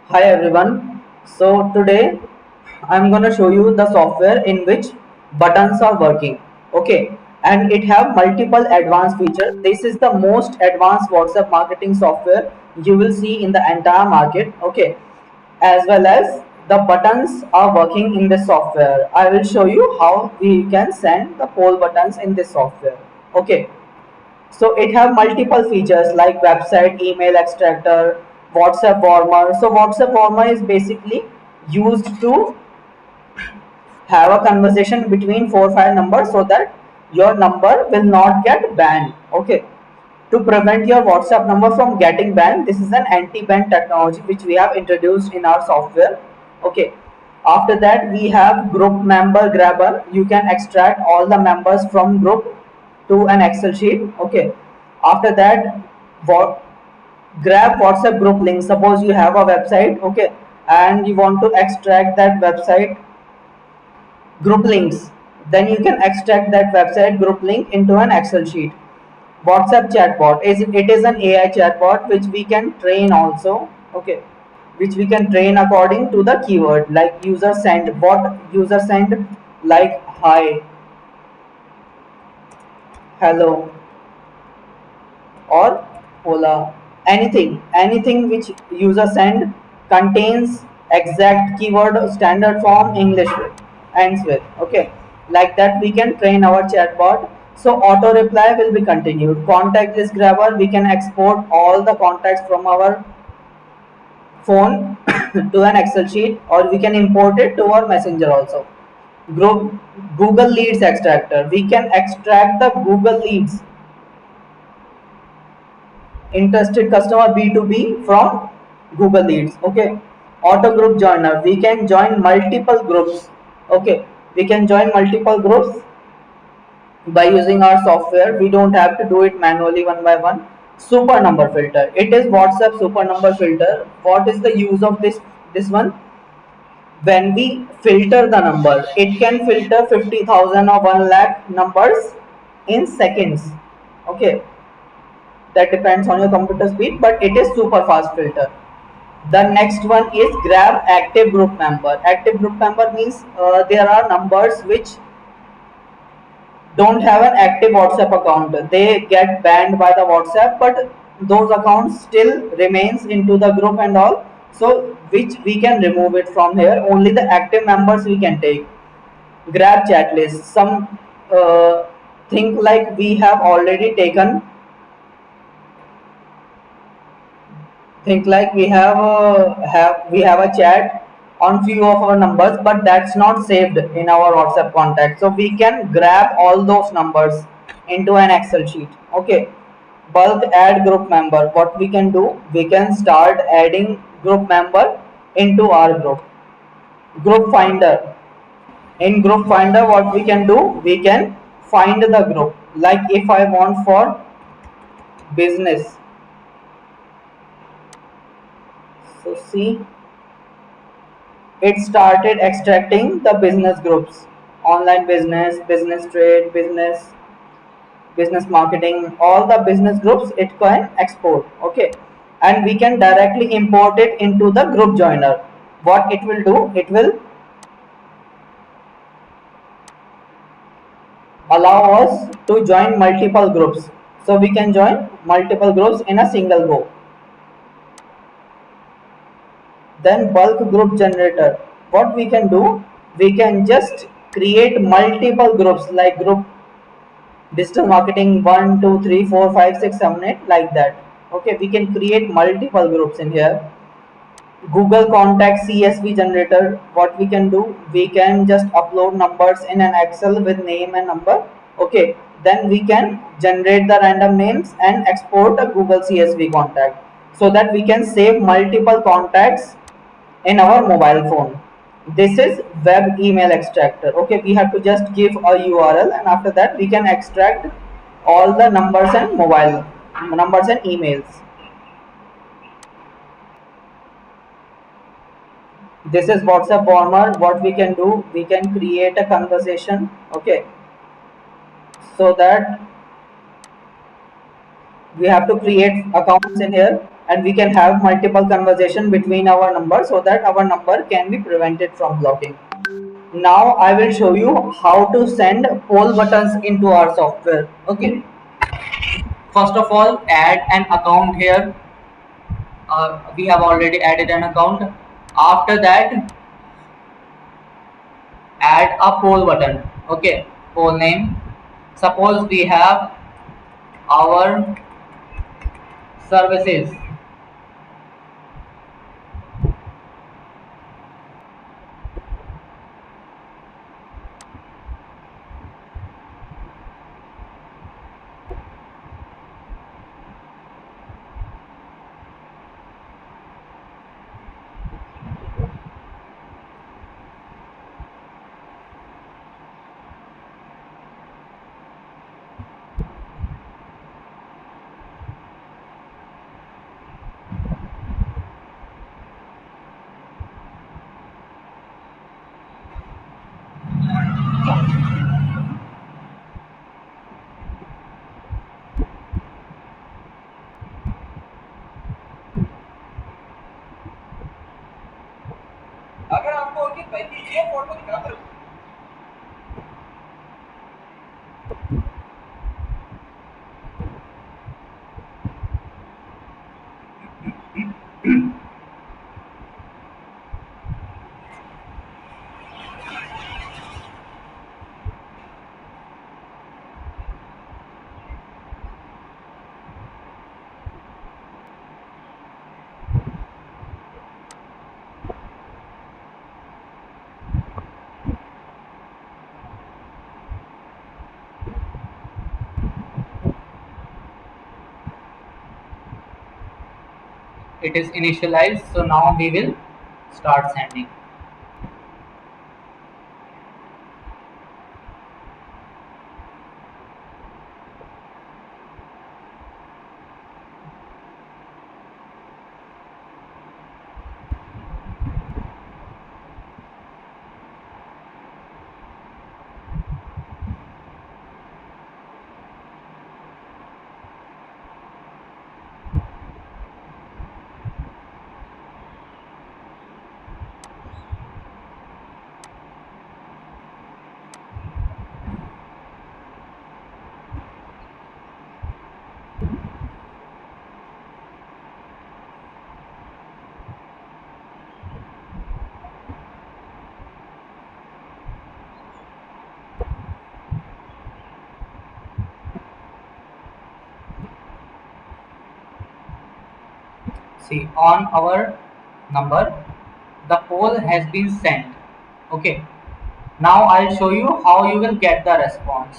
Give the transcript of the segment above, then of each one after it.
Hi everyone. So today I'm going to show you the software in which buttons are working. Okay, and it have multiple advanced features. This is the most advanced WhatsApp marketing software you will see in the entire market. Okay, as well as the buttons are working in this software. I will show you how we can send the poll buttons in this software. Okay, so it have multiple features like website, email extractor, WhatsApp warmer. So WhatsApp warmer is basically used to have a conversation between 4 5 numbers so that your number will not get banned. Okay, to prevent your WhatsApp number from getting banned, this is an anti-ban technology which we have introduced in our software. Okay, after that we have group member grabber. You can extract all the members from group to an Excel sheet. Okay, after that, what grab WhatsApp group link. Suppose you have a website, okay, and you want to extract that website group links, then you can extract that website group link into an Excel sheet. WhatsApp chatbot is it is an AI chatbot which we can train also, okay, which we can train according to the keyword like user send, what user send, like hi, hello, or hola. Anything which user send contains exact keyword standard form English ends with, okay, like that we can train our chatbot. So auto reply will be continued. Contact list grabber, we can export all the contacts from our phone to an Excel sheet, or we can import it to our messenger also. Group Google leads extractor, we can extract the Google leads, interested customer B2B from Google Leads. Okay, auto group joiner, we can join multiple groups. Okay, we can join multiple groups by using our software. We don't have to do it manually one by one. Super number filter, it is WhatsApp super number filter. What is the use of this one? When we filter the number, it can filter 50,000 or 1 lakh numbers in seconds. Okay, that depends on your computer speed, but it is super fast filter. The next one is grab active group member. Active group member means there are numbers which don't have an active WhatsApp account. They get banned by the WhatsApp, but those accounts still remains into the group and all, so which we can remove it from here. Only the active members we can take. Grab chat list, some think like we have already taken, think like we have a chat on few of our numbers, but that's not saved in our WhatsApp contact, so we can grab all those numbers into an Excel sheet. Okay, bulk add group member, what we can do, we can start adding group member into our group finder. In group finder, what we can do, we can find the group. Like if I want for business, so see, it started extracting the business groups: online business, business trade, business marketing, all the business groups it can export. Okay, and we can directly import it into the group joiner. What it will do, it will allow us to join multiple groups, so we can join multiple groups in a single go. Then bulk group generator, what we can do, we can just create multiple groups like group digital marketing 1 2 3 4 5 6 7 8, like that. Okay, we can create multiple groups in here. Google contact CSV generator, what we can do, we can just upload numbers in an Excel with name and number. Okay, then we can generate the random names and export a Google CSV contact, so that we can save multiple contacts in our mobile phone. This is web email extractor. Okay, we have to just give a URL, and after that we can extract all the numbers and mobile numbers and emails. This is WhatsApp warmer, what we can do, we can create a conversation. Okay, so that we have to create accounts in here. and we can have multiple conversation between our numbers so that our number can be prevented from blocking. Now I will show you how to send poll buttons into our software. Okay, first of all, add an account here. We have already added an account. After that, add a poll button. Okay, poll name. Suppose we have our services. अगर आपको उनकी पहली ये photo दिखा दो। It is initialized, so now we will start sending. See, on our number, the poll has been sent. Okay, now I'll show you how you will get the response.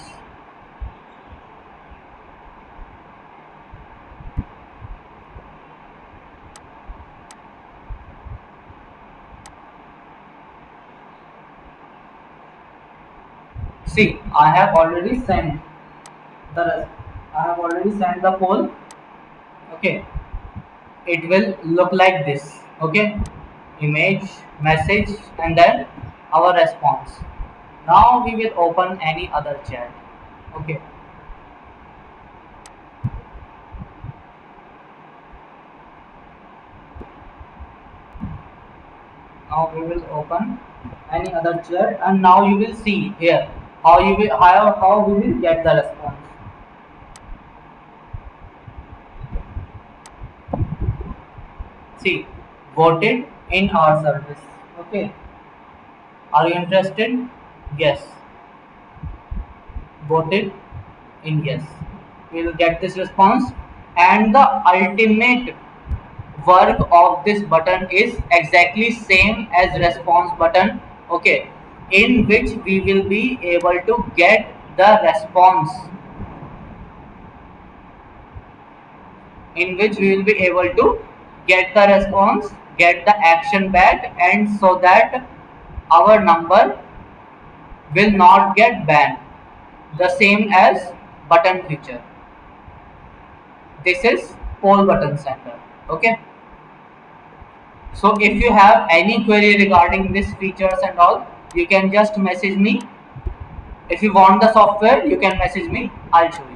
See, I have already sent the I have already sent the poll. Okay, it will look like this. Okay, image, message, and then our response. Now we will open any other chat. Okay, now we will open any other chat, and now you will see here how we will get the response. See, voted in our service. Okay, are you interested? Yes, voted in yes. We will get this response, and the ultimate work of this button is exactly same as response button. Okay, in which we will be able to get the response, in which we will be able to get the response, get the action back, and so that our number will not get banned, the same as button feature. This is poll button sender. Okay, so if you have any query regarding these features and all, you can just message me. If you want the software, you can message me, I'll show you.